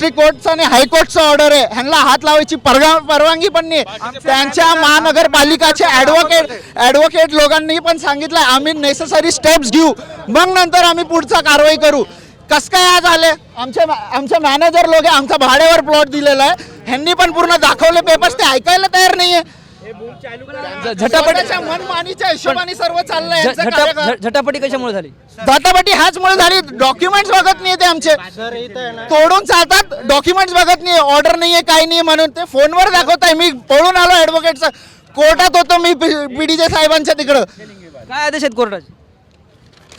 District कोर्टचा आणि हायकोर्टचा order आहे, ह्यांना हात लावायची परवानगी पण नाही. त्यांच्या महानगरपालिकाचे ॲडव्होकेट लोकांनी पण सांगितलं आम्ही नेसेसरी स्टेप्स घेऊ, मग नंतर आम्ही पुढचा कारवाई करू. कस काय आज आले? आमचे मॅनेजर लोक आहे, आमचा भाड्यावर प्लॉट दिलेला आहे, ह्यांनी पण पूर्ण दाखवले पेपर्स, ते ऐकायला तयार नाहीये. झटापटीच्या मनमानीच्या हिशोबाने सर्व चाललंय. झटापटी कशामुळे झाली? झटापटी ह्याचमुळे झाली, डॉक्युमेंट्स बघत नाही ते आमचे, तोडून चालतात, डॉक्युमेंट्स बघत नाही, ऑर्डर नाहीये काही नाही म्हणून ते फोनवर दाखवताय. मी पळून आलो ॲडव्होकेटचा, कोर्टात होतो मी पीडीजे साहेबांच्या तिकडं. काय आदेश आहेत कोर्टाचे?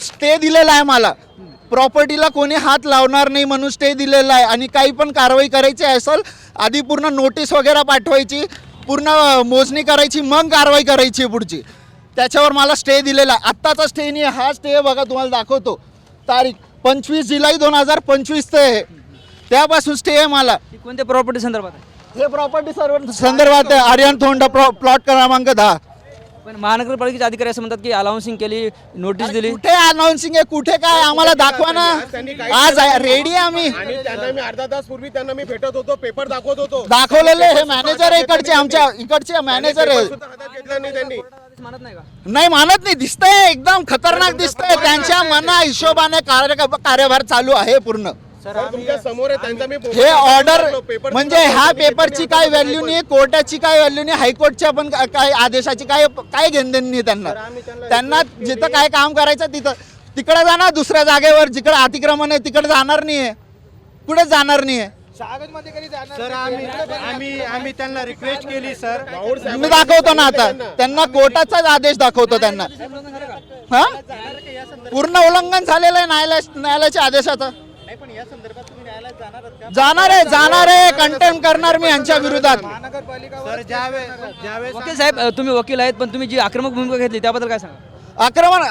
स्टे दिलेला आहे मला, प्रॉपर्टीला कोणी हात लावणार नाही म्हणून स्टे दिलेला आहे. आणि काही पण कारवाई करायची असेल आधी पूर्ण नोटीस वगैरे पाठवायची, पूर्ण मोजणी करायची, मग कारवाई करायची पुढची. त्याच्यावर मला स्टे दिलेला आहे. आत्ताचा स्टे नाही, हा स्टे बघा तुम्हाला दाखवतो, तारीख 25 जुलै 2025 आहे, त्यापासून स्टे आहे मला. कोणत्या प्रॉपर्टी संदर्भात आहे? हे प्रॉपर्टी संदर्भात आहे, आर्यन थोंडा प्लॉट क्रमांक 10. पण महानगरपालिकेचे अधिकारी असं म्हणतात की अलाउन्सिंग केली, नोटीस दिली. कुठे अनाउन्सिंग आहे, कुठे काय, आम्हाला दाखवा ना. आज रेडी आहे आम्ही. त्यांना मी अर्धा तास पूर्वी त्यांना मी भेटत होतो, पेपर दाखवत होतो, दाखवलेले. हे मॅनेजर आहे इकडचे, आमच्या इकडचे मॅनेजर आहे. मानत नाही का? नाही मानत नाही, दिसतंय एकदम खतरनाक दिसतंय. त्यांच्या मना हिशोबाने कार्यभार चालू आहे पूर्ण. तुमच्या समोर आहे त्यांचा मी हे ऑर्डर म्हणजे ह्या पेपरची काय व्हॅल्यू नाही, कोर्टाची काय व्हॅल्यू नाही, हायकोर्टच्या पण काय आदेशाची काय घेणदेण नाही त्यांना. त्यांना जिथं काय काम करायचं तिकडे जाणार, दुसऱ्या जागेवर जिकडे अतिक्रमण आहे तिकडे जाणार नाहीये, कुठे जाणार नाहीये. सर आम्ही त्यांना रिक्वेस्ट केली सर, मी दाखवतो ना आता त्यांना, कोर्टाचाच आदेश दाखवतो त्यांना. हा पूर्ण उल्लंघन झालेलं आहे न्यायालयाच्या आदेशाचं. जाणार आहे कंटेम करणार मी यांच्या विरोधात. सर ज्यावेळेस वकील साहेब, तुम्ही वकील आहेत, पण तुम्ही जी आक्रमक भूमिका घेतली त्याबद्दल काय सांगा? आक्रमण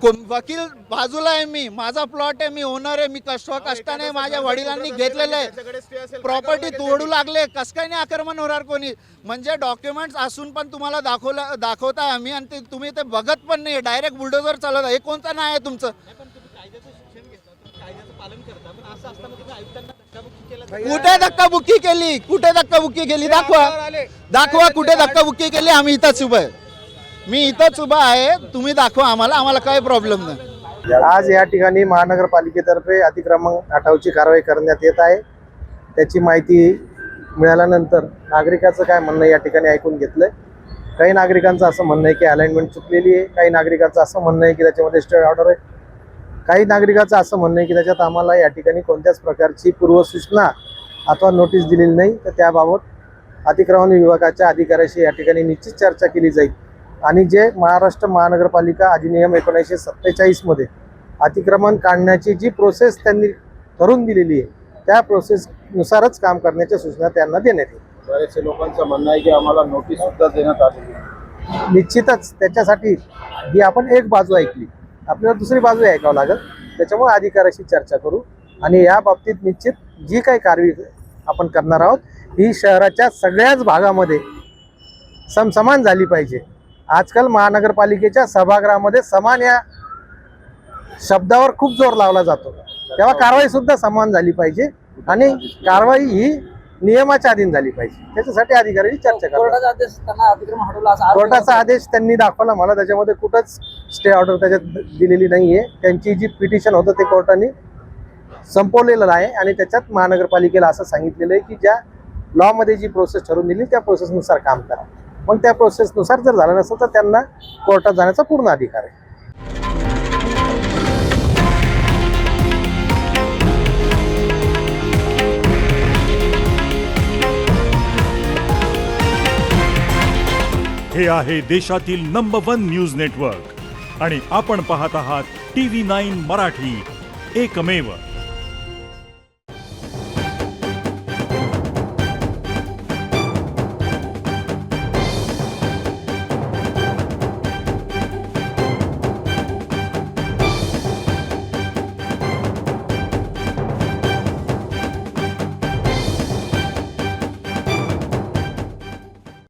कोण वकील बाजूला आहे, मी माझा प्लॉट आहे, मी ओनर आहे, मी कष्टाने माझ्या वडिलांनी घेतलेलं आहे, प्रॉपर्टी तोडू लागले, कस काय नाही आक्रमण होणार कोणी. म्हणजे डॉक्युमेंट्स असून पण तुम्हाला दाखवताय आम्ही, आणि तुम्ही ते बघत पण नाही, डायरेक्ट बुलडोझर चालवता. हे कोणतं नाही आहे तुमचं? कुठे धक्काबुक्की केली, कुठे धक्काबुक्की केली? दाखवा कुठे धक्काबुक्की केली. आम्ही इथंच उभं आहे, मी इथंच उभा आहे, तुम्ही दाखवा आम्हाला काही प्रॉब्लेम नाही. आज या ठिकाणी महानगरपालिकेतर्फे अतिक्रमण हटावची कारवाई करण्यात येत आहे. त्याची माहिती मिळाल्यानंतर नागरिकाचं काय म्हणणं या ठिकाणी ऐकून घेतलंय. काही नागरिकांचं असं म्हणणं आहे की अलाइनमेंट चुकलेली आहे, काही नागरिकांचं असं म्हणणं आहे की त्याच्यामध्ये स्टे ऑर्डर आहे, काही नागरिकांचं असं म्हणणं आहे की त्याच्यात आम्हाला या ठिकाणी कोणत्याच प्रकारची पूर्वसूचना अथवा नोटीस दिलेली नाही. तर त्याबाबत अतिक्रमण विभागाच्या अधिकाऱ्याशी या ठिकाणी निश्चित चर्चा केली जाईल. आणि जे महाराष्ट्र महानगरपालिका अधिनियम 1947 मध्ये अतिक्रमण काढण्याची जी प्रोसेस त्यांनी ठरवून दिलेली आहे, त्या प्रोसेसनुसारच काम करण्याच्या सूचना त्यांना देण्यात येईल. बरेचसे लोकांचं म्हणणं आहे की आम्हाला नोटीस सुद्धा देण्यात आली. निश्चितच त्याच्यासाठी ही आपण एक बाजू ऐकली, आपल्याला दुसरी बाजू ऐकावं लागेल. त्याच्यामुळे अधिकाऱ्याशी चर्चा करू आणि या बाबतीत निश्चित जी काही कारवाई आपण करणार आहोत ही शहराच्या सगळ्याच भागामध्ये समसमान झाली पाहिजे. आजकाल महानगरपालिकेच्या सभागृहामध्ये समान या शब्दावर खूप जोर लावला जातो, तेव्हा कारवाई सुद्धा समान झाली पाहिजे आणि कारवाई ही नियमाच्या अधीन झाली पाहिजे. त्याच्यासाठी अधिकाऱ्यांची चर्चा करा. कोर्टाचा आदेश त्यांनी दाखवला मला, त्याच्यामध्ये कुठंच स्टे ऑर्डर त्याच्यात दिलेली नाहीये. त्यांची जी पिटिशन होतं ते कोर्टाने संपवलेलं आहे आणि त्याच्यात महानगरपालिकेला असं सांगितलेलं आहे की ज्या लॉमध्ये जी प्रोसेस ठरवून दिली त्या प्रोसेसनुसार काम करा. मग त्या प्रोसेसनुसार जर झालं नसेल तर त्यांना कोर्टात जाण्याचा पूर्ण अधिकार आहे. हे आहे देशातील नंबर 1 न्यूज नेटवर्क आणि आपण पाहत आहात TV9 मराठी, एकमेव.